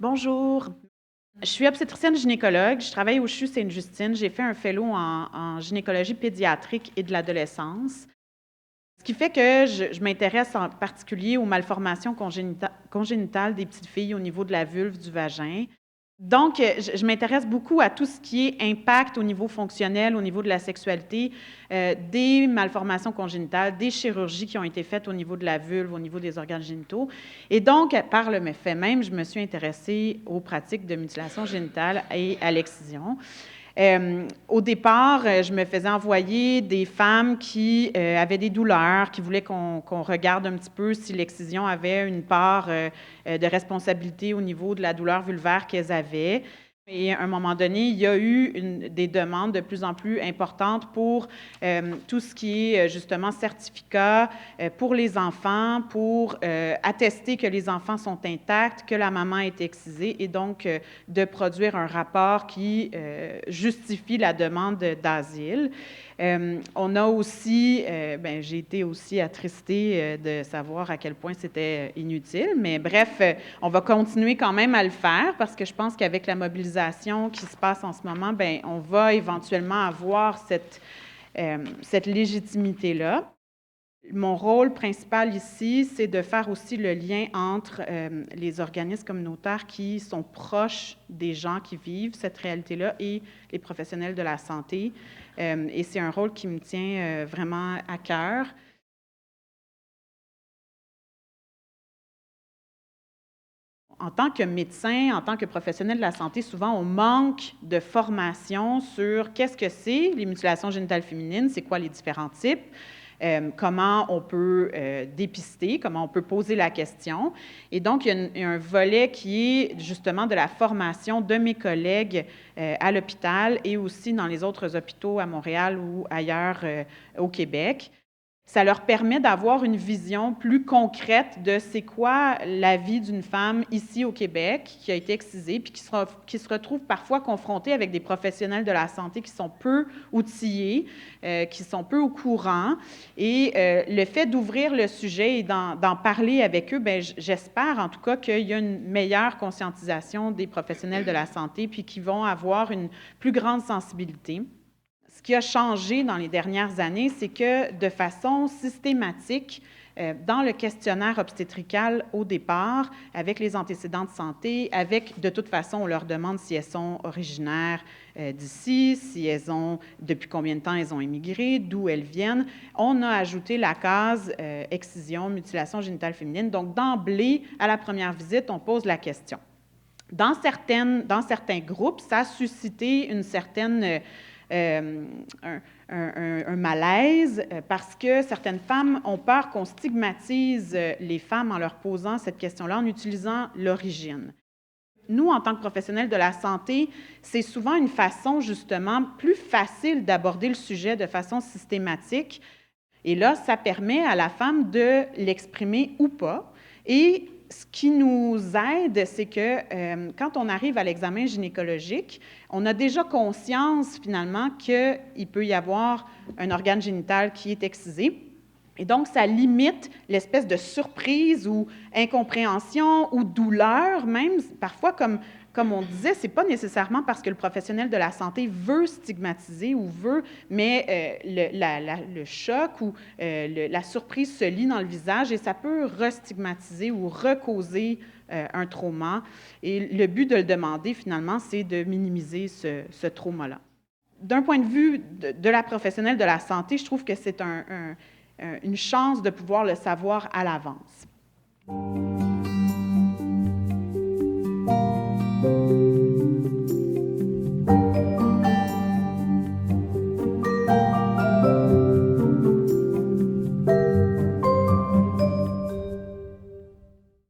Bonjour. Je suis obstétricienne gynécologue. Je travaille au CHU Sainte-Justine. J'ai fait un fellow en gynécologie pédiatrique et de l'adolescence. Ce qui fait que je m'intéresse en particulier aux malformations congénitales des petites filles au niveau de la vulve, du vagin. Donc, je m'intéresse beaucoup à tout ce qui est impact au niveau fonctionnel, au niveau de la sexualité, des malformations congénitales, des chirurgies qui ont été faites au niveau de la vulve, au niveau des organes génitaux. Et donc, par le fait même, je me suis intéressée aux pratiques de mutilation génitale et à l'excision. Au départ, je me faisais envoyer des femmes qui avaient des douleurs, qui voulaient qu'on regarde un petit peu si l'excision avait une part de responsabilité au niveau de la douleur vulvaire qu'elles avaient. Et à un moment donné, il y a eu des demandes de plus en plus importantes pour tout ce qui est justement certificat pour les enfants, pour attester que les enfants sont intacts, que la maman est excisée et donc de produire un rapport qui justifie la demande d'asile. On a aussi, j'ai été aussi attristée de savoir à quel point c'était inutile, mais bref, on va continuer quand même à le faire parce que je pense qu'avec la mobilisation qui se passe en ce moment, on va éventuellement avoir cette légitimité-là. Mon rôle principal ici, c'est de faire aussi le lien entre les organismes communautaires qui sont proches des gens qui vivent cette réalité-là et les professionnels de la santé. Et c'est un rôle qui me tient vraiment à cœur. En tant que médecin, en tant que professionnel de la santé, souvent, on manque de formation sur qu'est-ce que c'est les mutilations génitales féminines, c'est quoi les différents types, comment on peut dépister, comment on peut poser la question. Et donc, il y a un volet qui est justement de la formation de mes collègues à l'hôpital et aussi dans les autres hôpitaux à Montréal ou ailleurs au Québec. Ça leur permet d'avoir une vision plus concrète de c'est quoi la vie d'une femme ici au Québec qui a été excisée puis qui se retrouve parfois confrontée avec des professionnels de la santé qui sont peu outillés, qui sont peu au courant. Et le fait d'ouvrir le sujet et d'en parler avec eux, j'espère en tout cas qu'il y a une meilleure conscientisation des professionnels de la santé puis qu'ils vont avoir une plus grande sensibilité. Ce qui a changé dans les dernières années, c'est que de façon systématique, dans le questionnaire obstétrical au départ, avec les antécédents de santé, avec de toute façon, on leur demande si elles sont originaires d'ici, si elles ont, depuis combien de temps elles ont immigré, d'où elles viennent, on a ajouté la case excision, mutilation génitale féminine. Donc, d'emblée, à la première visite, on pose la question. Dans certains groupes, ça a suscité une certaine un malaise parce que certaines femmes ont peur qu'on stigmatise les femmes en leur posant cette question-là, en utilisant l'origine. Nous, en tant que professionnels de la santé, c'est souvent une façon justement plus facile d'aborder le sujet de façon systématique. Et là, ça permet à la femme de l'exprimer ou pas. Et ce qui nous aide, c'est que quand on arrive à l'examen gynécologique, on a déjà conscience finalement qu'il peut y avoir un organe génital qui est excisé. Et donc, ça limite l'espèce de surprise ou incompréhension ou douleur, même parfois, comme on disait, ce n'est pas nécessairement parce que le professionnel de la santé veut stigmatiser ou veut, mais le choc ou la surprise se lit dans le visage et ça peut restigmatiser ou recauser un trauma. Et le but de le demander, finalement, c'est de minimiser ce trauma-là. D'un point de vue de la professionnelle de la santé, je trouve que c'est une chance de pouvoir le savoir à l'avance.